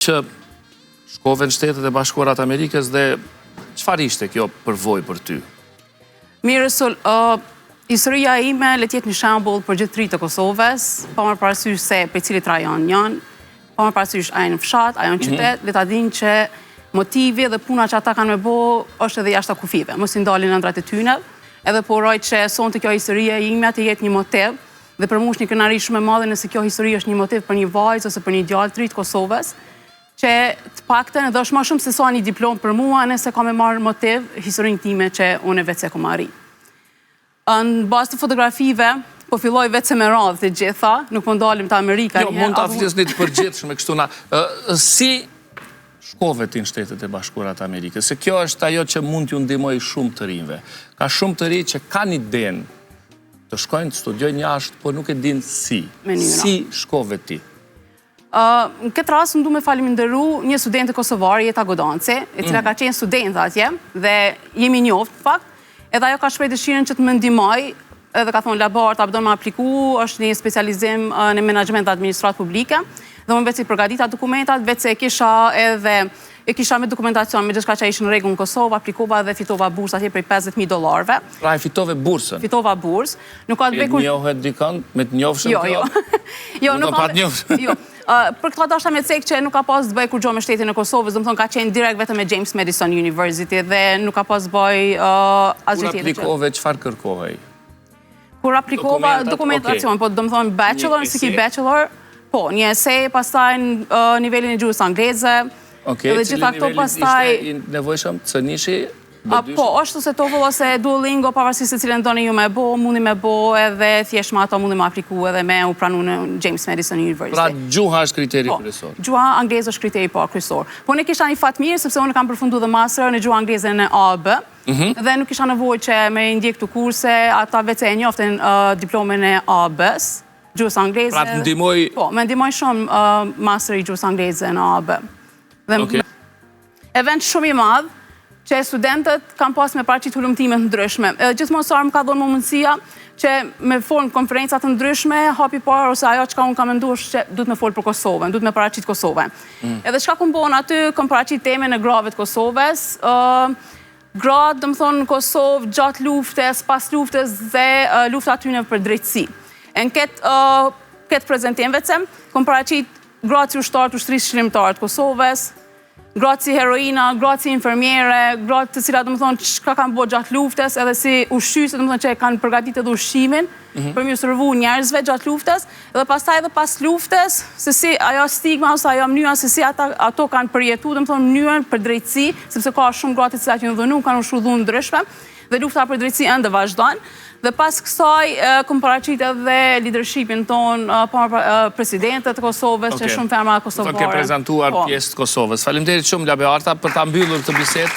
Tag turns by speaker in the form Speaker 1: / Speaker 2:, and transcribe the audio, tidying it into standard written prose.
Speaker 1: që shkove në Shtetet e Bashkuarat Amerikës dhe çfarë ishte kjo përvojë për ty?
Speaker 2: Mirë, historia ime le të jetë një shembull për gjithë të Kosovës, pa marrë parasysh se për cilit rajon janë, pa marrë parasysh a janë në fshat, a janë në qytet, le ta dinë që motivi dhe puna që ata kanë me bo është edhe jashtë kufive. Mos i ndalin ëndrat e tyre, edhe po uroj që sonte kjo historia ime të jetë një motiv dhe për mua është një kënaqësi shumë e madhe nëse kjo histori është një motiv për një vajzë ose për një djalë të ri të Kosovës, që të paktën edhe është më shumë se sa një diplomë për mua nëse kam e marrë motiv historinë time që unë vetë se kam arrit. Në bazë të fotografive, po filloj vetë se me radhë të gjitha, nuk po ndalim të Amerika.
Speaker 1: Jo, mund të flisni të përgjithshme kështu na. Si shkove ti në Shtetet e Bashkuarat Amerikës? Se kjo është ajo që mund t'ju ndihmoj shumë të rinjve. Ka shumë të rinj që kanë idenë të shkojnë të studiojnë jashtë, po nuk e dinë si. Si shkove ti?
Speaker 2: Në këtë rast më du me falenderoj një studente kosovare, Jeta Godanci, e cila ka qenë studente atje dhe jemi njoft në fakt, edhe ajo ka shpreh dëshirën që të më ndihmoj, edhe ka thonë labart, apo do më apliku, është një specializim në menaxhiment dhe administratë publike, dhe unë vetë si përgatita dokumentat, vetë se e kisha me dokumentacion, me gjithka që ishë në rregull në Kosovë, aplikova dhe fitova bursë atje prej $50,000.
Speaker 1: Pra e fitove bursën?
Speaker 2: Fitova bursë.
Speaker 1: E njohet dikon me të njofshëm kjo?
Speaker 2: Jo,
Speaker 1: nuk ka të njofshëm.
Speaker 2: Jo. Për këta dashta me cek që nuk ka pas të bëj kur gjo me shtetin e Kosovës, dhe më thonë ka qenë direkt vetëm me James Madison University dhe nuk ka pas të bëj asgjë tjetër.
Speaker 1: Kur aplikove, çfarë kërkohej?
Speaker 2: Kur aplikova dokumentacion, po do më thonë bachelor, si ki bachelor, po, një esej, pastaj në nivelin e gjuhës angleze,
Speaker 1: dhe gjitha këto pastaj... Ishte i nevojshëm të cënishi?
Speaker 2: Po, është se TOEFL ose Duolingo, pavarësisht se cilën doni ju me bo, mundi me bo edhe thjesht me ato mundi me apliku edhe me u pranu në James Madison University.
Speaker 1: Pra gjuha është kriteri kryesor?
Speaker 2: Gjuha angleze është kriteri kryesor. Po ne kisha një fat mirë, sepse unë kam përfundu dhe master në gjuha angleze në AAB, dhe nuk kisha nevojë që me ndjek të kurse, ata vetë e njoftin diplomen e AAB-s, gjuhës angleze.
Speaker 1: Pra të ndihmoj...
Speaker 2: Po, me ndihmoj shumë master i gjuhës angleze në AAB. Event shumë i madh, që studentët kanë pas me paraqit hulumtime të ndryshme. Gjithmonë sa më ka dhënë mundësia që me formë konferencat të ndryshme, hapi parë ose ajo çka unë kam menduar që duhet me fol për Kosovën, duhet me paraqit Kosovën. Edhe çka kam bën aty, kam paraqit temën e grave të Kosovës, gratë, domethënë në Kosovë gjatë luftës, pas luftës dhe lufta aty për drejtësi. Në këtë prezantim vetëm kam paraqit gratë si ushtarë të ushtrisë shërimtare të Kosovës, gratë si heroina, gratë si infermiere, gratë të cilat domethënë çka kanë bërë gjatë luftës, edhe si ushqyese domethënë që kanë përgatitur edhe ushqimin për më servu njerëzve gjatë luftës, dhe pastaj edhe pas luftës, se si ajo stigma ose ajo mënyra se si ato kanë përjetuar domethënë mënyrën për drejtësi, sepse ka shumë gratë të cilat janë dhënë, kanë ushtruar dhunë ndryshme, dhe lufta për drejtësi ende vazhdon. Dhe pas kësaj, kom paraqit edhe leadershipin ton, presidentët të Kosovës, që shumë ferma kosovare.
Speaker 1: Ke prezentuar pjesë të Kosovës. Faleminderit shumë, Labe Arta, për ta mbyllur këtë bisedë.